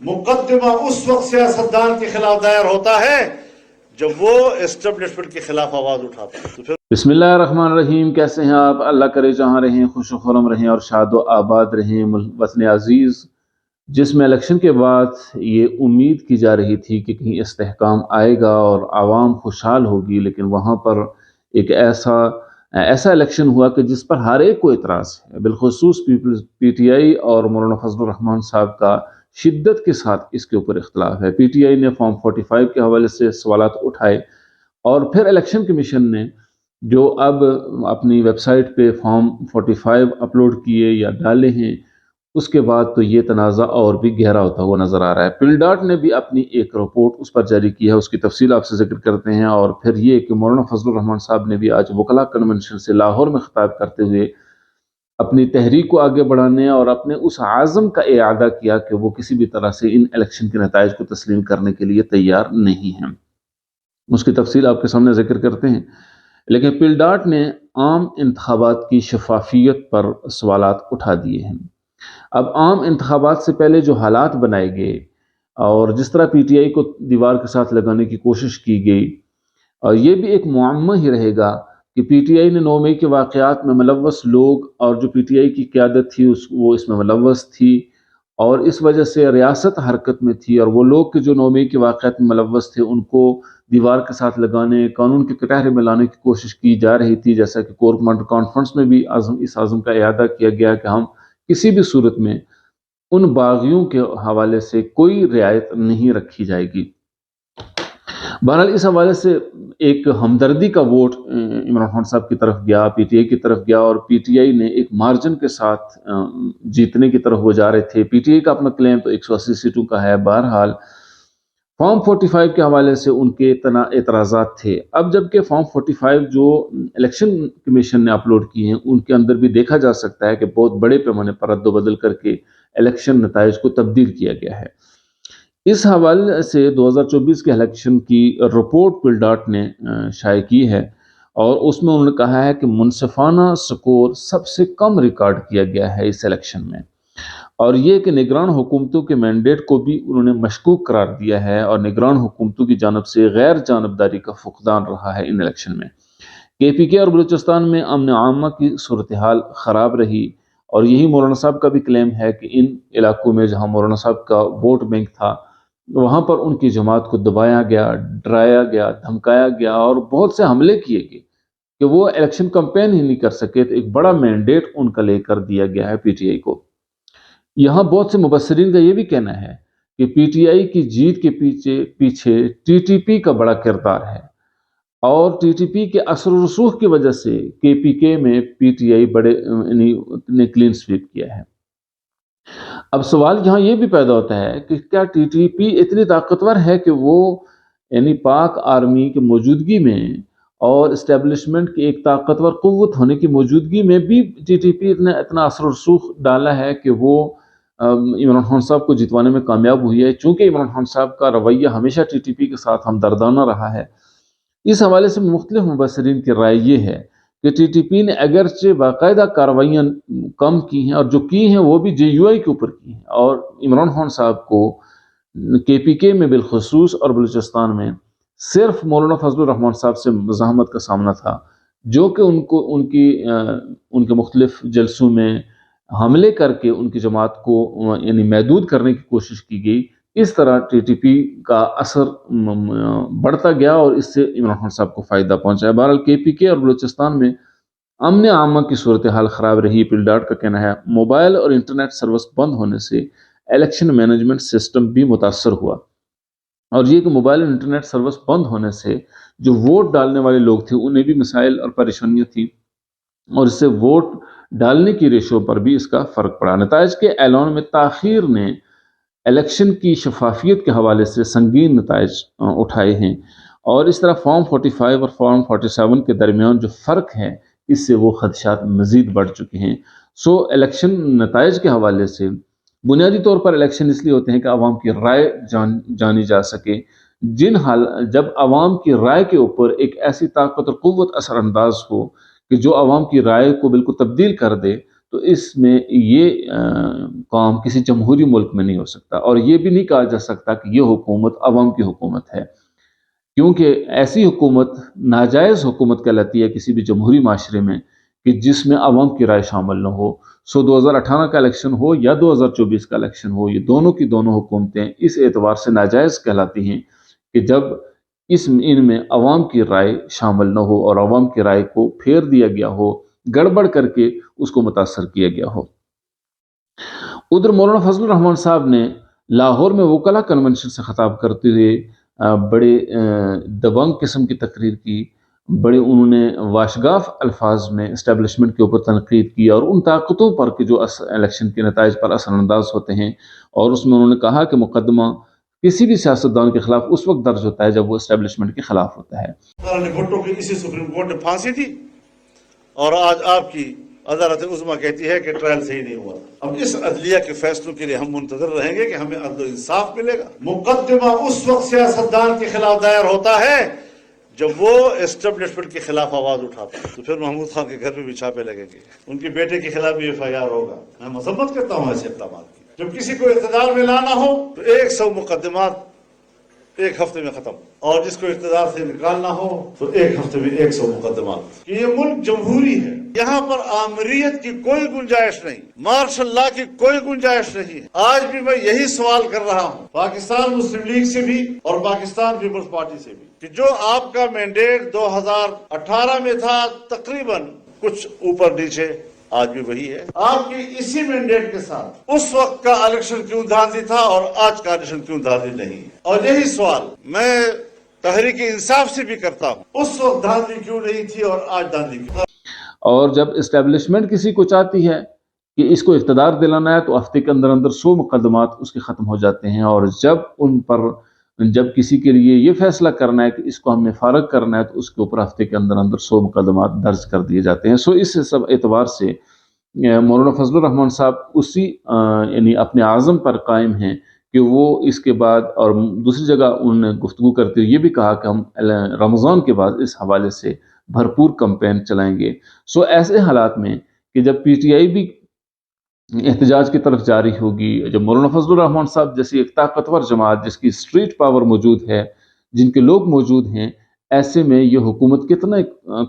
مقدمہ اس وقت سیاستدان کے خلاف دائر ہوتا ہے جب وہ اسٹیبلشمنٹ کے خلاف آواز اٹھاتا ہے. تو پھر بسم اللہ الرحمن الرحیم. کیسے ہیں آپ؟ اللہ کرے جہاں رہیں خوش و خرم رہیں اور شاد و آباد رہیں. وطن عزیز جس میں الیکشن کے بعد یہ امید کی جا رہی تھی کہ کہیں استحکام آئے گا اور عوام خوشحال ہوگی، لیکن وہاں پر ایک ایسا الیکشن ہوا کہ جس پر ہر ایک کو اعتراض ہے. بالخصوص پی ٹی آئی اور مولانا فضل الرحمان صاحب کا شدت کے ساتھ اس کے اوپر اختلاف ہے. پی ٹی آئی نے فارم 45 کے حوالے سے سوالات اٹھائے اور پھر الیکشن کمیشن نے جو اب اپنی ویب سائٹ پہ فارم 45 اپلوڈ کیے یا ڈالے ہیں، اس کے بعد تو یہ تنازع اور بھی گہرا ہوتا ہوا نظر آ رہا ہے. پل ڈاٹ نے بھی اپنی ایک رپورٹ اس پر جاری کی ہے، اس کی تفصیل آپ سے ذکر کرتے ہیں. اور پھر یہ کہ مولانا فضل الرحمان صاحب نے بھی آج وکلاء کنونشن سے لاہور میں خطاب کرتے ہوئے اپنی تحریک کو آگے بڑھانے اور اپنے اس عزم کا اعادہ کیا کہ وہ کسی بھی طرح سے ان الیکشن کے نتائج کو تسلیم کرنے کے لیے تیار نہیں ہیں. اس کی تفصیل آپ کے سامنے ذکر کرتے ہیں. لیکن پل ڈاٹ نے عام انتخابات کی شفافیت پر سوالات اٹھا دیے ہیں. اب عام انتخابات سے پہلے جو حالات بنائے گئے اور جس طرح پی ٹی آئی کو دیوار کے ساتھ لگانے کی کوشش کی گئی، اور یہ بھی ایک معمہ ہی رہے گا کہ پی ٹی آئی نے 9 مئی کے واقعات میں ملوث لوگ اور جو پی ٹی آئی کی قیادت تھی وہ اس میں ملوث تھی، اور اس وجہ سے ریاست حرکت میں تھی، اور وہ لوگ کہ جو 9 مئی کے واقعات میں ملوث تھے ان کو دیوار کے ساتھ لگانے، قانون کے کٹہرے میں لانے کی کوشش کی جا رہی تھی. جیسا کہ کور کمانڈر کانفرنس میں بھی اس عزم کا اعادہ کیا گیا کہ ہم کسی بھی صورت میں ان باغیوں کے حوالے سے کوئی رعایت نہیں رکھی جائے گی. بہرحال اس حوالے سے ایک ہمدردی کا ووٹ عمران خان صاحب کی طرف گیا، پی ٹی آئی کی طرف گیا، اور پی ٹی آئی نے ایک مارجن کے ساتھ جیتنے کی طرف وہ جا رہے تھے. پی ٹی آئی کا اپنا کلیم تو 180 سیٹوں کا ہے. بہرحال فارم 45 کے حوالے سے ان کے اتنا اعتراضات تھے. اب جبکہ فارم 45 جو الیکشن کمیشن نے اپلوڈ کیے ہیں ان کے اندر بھی دیکھا جا سکتا ہے کہ بہت بڑے پیمانے پر رد و بدل کر کے الیکشن نتائج کو تبدیل کیا گیا ہے. اس حوالے سے 2024 کے الیکشن کی رپورٹ پل ڈاٹ نے شائع کی ہے، اور اس میں انہوں نے کہا ہے کہ منصفانہ سکور سب سے کم ریکارڈ کیا گیا ہے اس الیکشن میں، اور یہ کہ نگران حکومتوں کے مینڈیٹ کو بھی انہوں نے مشکوک قرار دیا ہے، اور نگران حکومتوں کی جانب سے غیر جانبداری کا فقدان رہا ہے ان الیکشن میں. کے پی کے اور بلوچستان میں امن عامہ کی صورتحال خراب رہی، اور یہی مولانا صاحب کا بھی کلیم ہے کہ ان علاقوں میں جہاں مولانا صاحب کا ووٹ بینک تھا وہاں پر ان کی جماعت کو دبایا گیا، ڈرایا گیا، دھمکایا گیا، اور بہت سے حملے کیے گئے کہ وہ الیکشن کمپین ہی نہیں کر سکے. تو ایک بڑا مینڈیٹ ان کا لے کر دیا گیا ہے پی ٹی آئی کو. یہاں بہت سے مبصرین کا یہ بھی کہنا ہے کہ پی ٹی آئی کی جیت کے پیچھے ٹی ٹی پی کا بڑا کردار ہے، اور ٹی ٹی پی کے اثر و رسوخ کی وجہ سے کے پی کے میں پی ٹی آئی نے کلین سویپ کیا ہے. اب سوال یہاں یہ بھی پیدا ہوتا ہے کہ کیا ٹی ٹی پی اتنی طاقتور ہے کہ وہ پاک آرمی کی موجودگی میں اور اسٹیبلشمنٹ کی ایک طاقتور قوت ہونے کی موجودگی میں بھی ٹی ٹی پی نے اتنا اثر و رسوخ ڈالا ہے کہ وہ عمران خان صاحب کو جتوانے میں کامیاب ہوئی ہے؟ چونکہ عمران خان صاحب کا رویہ ہمیشہ ٹی ٹی پی کے ساتھ ہمدردانہ رہا ہے. اس حوالے سے مختلف مبصرین کی رائے یہ ہے کہ ٹی ٹی پی نے اگرچہ باقاعدہ کارروائیاں کم کی ہیں، اور جو کی ہیں وہ بھی جے یو آئی کے اوپر کی ہیں، اور عمران خان صاحب کو کے پی کے میں بالخصوص اور بلوچستان میں صرف مولانا فضل الرحمان صاحب سے مزاحمت کا سامنا تھا، جو کہ ان کے مختلف جلسوں میں حملے کر کے ان کی جماعت کو محدود کرنے کی کوشش کی گئی. اس طرح ٹی ٹی پی کا اثر بڑھتا گیا اور اس سے عمران خان صاحب کو فائدہ پہنچا. بہرحال کے پی کے اور بلوچستان میں امن عامہ کی صورتحال خراب رہی. پل ڈاٹ کا کہنا ہے موبائل اور انٹرنیٹ سروس بند ہونے سے الیکشن مینجمنٹ سسٹم بھی متاثر ہوا، اور یہ کہ موبائل اور انٹرنیٹ سروس بند ہونے سے جو ووٹ ڈالنے والے لوگ تھے انہیں بھی مسائل اور پریشانیاں تھیں، اور اس سے ووٹ ڈالنے کی ریشو پر بھی اس کا فرق پڑا. نتائج کے اعلان میں تاخیر نے الیکشن کی شفافیت کے حوالے سے سنگین نتائج اٹھائے ہیں، اور اس طرح فارم 45 اور فارم 47 کے درمیان جو فرق ہے اس سے وہ خدشات مزید بڑھ چکے ہیں. الیکشن نتائج کے حوالے سے بنیادی طور پر الیکشن اس لیے ہوتے ہیں کہ عوام کی رائے جانی جا سکے. جب عوام کی رائے کے اوپر ایک ایسی طاقت اور قوت اثر انداز ہو کہ جو عوام کی رائے کو بالکل تبدیل کر دے، تو اس میں یہ کام کسی جمہوری ملک میں نہیں ہو سکتا، اور یہ بھی نہیں کہا جا سکتا کہ یہ حکومت عوام کی حکومت ہے، کیونکہ ایسی حکومت ناجائز حکومت کہلاتی ہے کسی بھی جمہوری معاشرے میں کہ جس میں عوام کی رائے شامل نہ ہو۔ 2018 کا الیکشن ہو یا 2024 کا الیکشن ہو، یہ دونوں کی دونوں حکومتیں اس اعتبار سے ناجائز کہلاتی ہیں کہ جب ان میں عوام کی رائے شامل نہ ہو اور عوام کی رائے کو پھیر دیا گیا ہو، گڑبڑ کر کے اس کو متاثر کیا گیا ہو۔ ادھر مولانا فضل الرحمان صاحب نے لاہور میں وکلا کنونشن سے خطاب کرتے ہوئے بڑے دبنگ قسم کی تقریر کی، بڑے انہوں نے واشگاف الفاظ میں اسٹیبلشمنٹ کے اوپر تنقید کی اور ان طاقتوں پر کہ جو الیکشن کے نتائج پر اثر انداز ہوتے ہیں، اور اس میں انہوں نے کہا کہ مقدمہ کسی بھی سیاستدان کے خلاف اس وقت درج ہوتا ہے جب وہ اسٹیبلشمنٹ کے خلاف ہوتا ہے۔ بھٹو کی اسی سپریم کورٹ نے پھانسی دی اور آج آپ کی عدالت عظمیٰ کہتی ہے کہ ٹرائل صحیح نہیں ہوا۔ اب اس عدلیہ کے فیصلوں کے لیے ہم منتظر رہیں گے کہ ہمیں عدل و انصاف ملے گا۔ مقدمہ اس وقت سیاستدان کے خلاف دائر ہوتا ہے جب وہ اسٹیبلشمنٹ کے خلاف آواز اٹھاتا ہے، تو پھر محمود خان کے گھر پہ بھی چھاپے لگیں گے، ان کے بیٹے کے خلاف بھی FIR ہوگا۔ میں مذمت کرتا ہوں ایسے اقدامات کی۔ جب کسی کو اقتدار میں لانا ہو تو 100 مقدمات ایک ہفتے میں ختم، اور جس کو اقتدار سے نکالنا ہو تو ایک ہفتے میں 100 مقدمات۔ کہ یہ ملک جمہوری ہے، یہاں پر آمریت کی کوئی گنجائش نہیں، مارشل لا کی کوئی گنجائش نہیں ہے۔ آج بھی میں یہی سوال کر رہا ہوں پاکستان مسلم لیگ سے بھی اور پاکستان پیپلز پارٹی سے بھی، کہ جو آپ کا مینڈیٹ 2018 میں تھا تقریباً کچھ اوپر نیچے، آج بھی وہی ہے۔ آپ کی اسی مینڈیٹ کے ساتھ اس وقت کا الیکشن کیوں دھاندلی تھا اور آج کا الیکشن کیوں دھاندلی نہیں ہے؟ اور یہی سوال میں تحریک انصاف سے بھی کرتا ہوں، اس وقت دھاندلی کیوں نہیں تھی اور آج دھاندلی کیوں؟ اور جب اسٹیبلشمنٹ کسی کو چاہتی ہے کہ اس کو اقتدار دلانا ہے تو ہفتے کے اندر 100 مقدمات اس کے ختم ہو جاتے ہیں، اور جب کسی کے لیے یہ فیصلہ کرنا ہے کہ اس کو ہم نے فارغ کرنا ہے تو اس کے اوپر ہفتے کے اندر 100 مقدمات درج کر دیے جاتے ہیں۔ سو اس سب اعتبار سے مولانا فضل الرحمان صاحب اسی یعنی اپنے عزم پر قائم ہیں کہ وہ اس کے بعد، اور دوسری جگہ انہوں نے گفتگو کرتے ہوئے یہ بھی کہا کہ ہم رمضان کے بعد اس حوالے سے بھرپور کمپین چلائیں گے۔ سو ایسے حالات میں کہ جب PTI بھی احتجاج کی طرف جاری ہوگی، جب مولانا فضل الرحمان صاحب جیسی ایک طاقتور جماعت جس کی اسٹریٹ پاور موجود ہے، جن کے لوگ موجود ہیں، ایسے میں یہ حکومت کتنا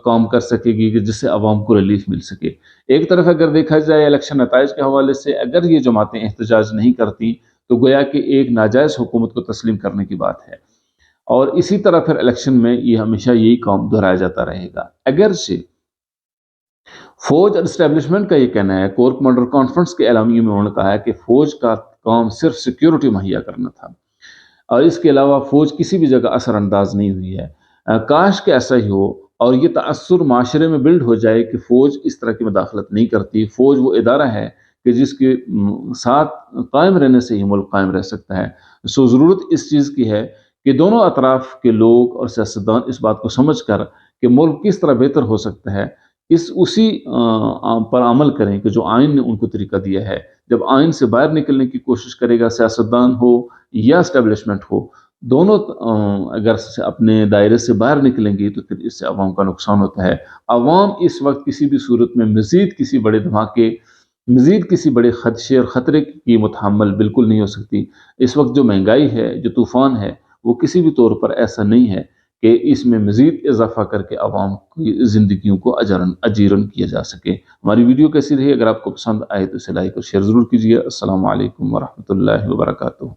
کام کر سکے گی کہ جس سے عوام کو ریلیف مل سکے۔ ایک طرف اگر دیکھا جائے الیکشن نتائج کے حوالے سے اگر یہ جماعتیں احتجاج نہیں کرتی تو گویا کہ ایک ناجائز حکومت کو تسلیم کرنے کی بات ہے، اور اسی طرح پھر الیکشن میں یہ ہمیشہ یہی کام دہرایا جاتا رہے گا۔ اگرچہ فوج اور اسٹیبلشمنٹ کا یہ کہنا ہے، کور کمانڈر کانفرنس کے اعلامیے میں انہوں نے کہا ہے کہ فوج کا کام صرف سیکیورٹی مہیا کرنا تھا، اور اس کے علاوہ فوج کسی بھی جگہ اثر انداز نہیں ہوئی ہے۔ کاش کہ ایسا ہی ہو اور یہ تأثر معاشرے میں بلڈ ہو جائے کہ فوج اس طرح کی مداخلت نہیں کرتی۔ فوج وہ ادارہ ہے کہ جس کے ساتھ قائم رہنے سے ہی ملک قائم رہ سکتا ہے۔ سو ضرورت اس چیز کی ہے کہ دونوں اطراف کے لوگ اور سیاستدان اس بات کو سمجھ کر کہ ملک کس طرح بہتر ہو سکتا ہے، اسی پر عمل کریں کہ جو آئین نے ان کو طریقہ دیا ہے۔ جب آئین سے باہر نکلنے کی کوشش کرے گا سیاستدان ہو یا اسٹیبلشمنٹ ہو، دونوں اگر اپنے دائرے سے باہر نکلیں گے تو پھر اس سے عوام کا نقصان ہوتا ہے۔ عوام اس وقت کسی بھی صورت میں مزید کسی بڑے دھماکے، مزید کسی بڑے خدشے اور خطرے کی متحمل بالکل نہیں ہو سکتی۔ اس وقت جو مہنگائی ہے، جو طوفان ہے، وہ کسی بھی طور پر ایسا نہیں ہے کہ اس میں مزید اضافہ کر کے عوام کی زندگیوں کو اجیرن کیا جا سکے۔ ہماری ویڈیو کیسی رہی؟ اگر آپ کو پسند آئے تو اسے لائک اور شیئر ضرور کیجیے۔ السلام علیکم ورحمۃ اللہ وبرکاتہ۔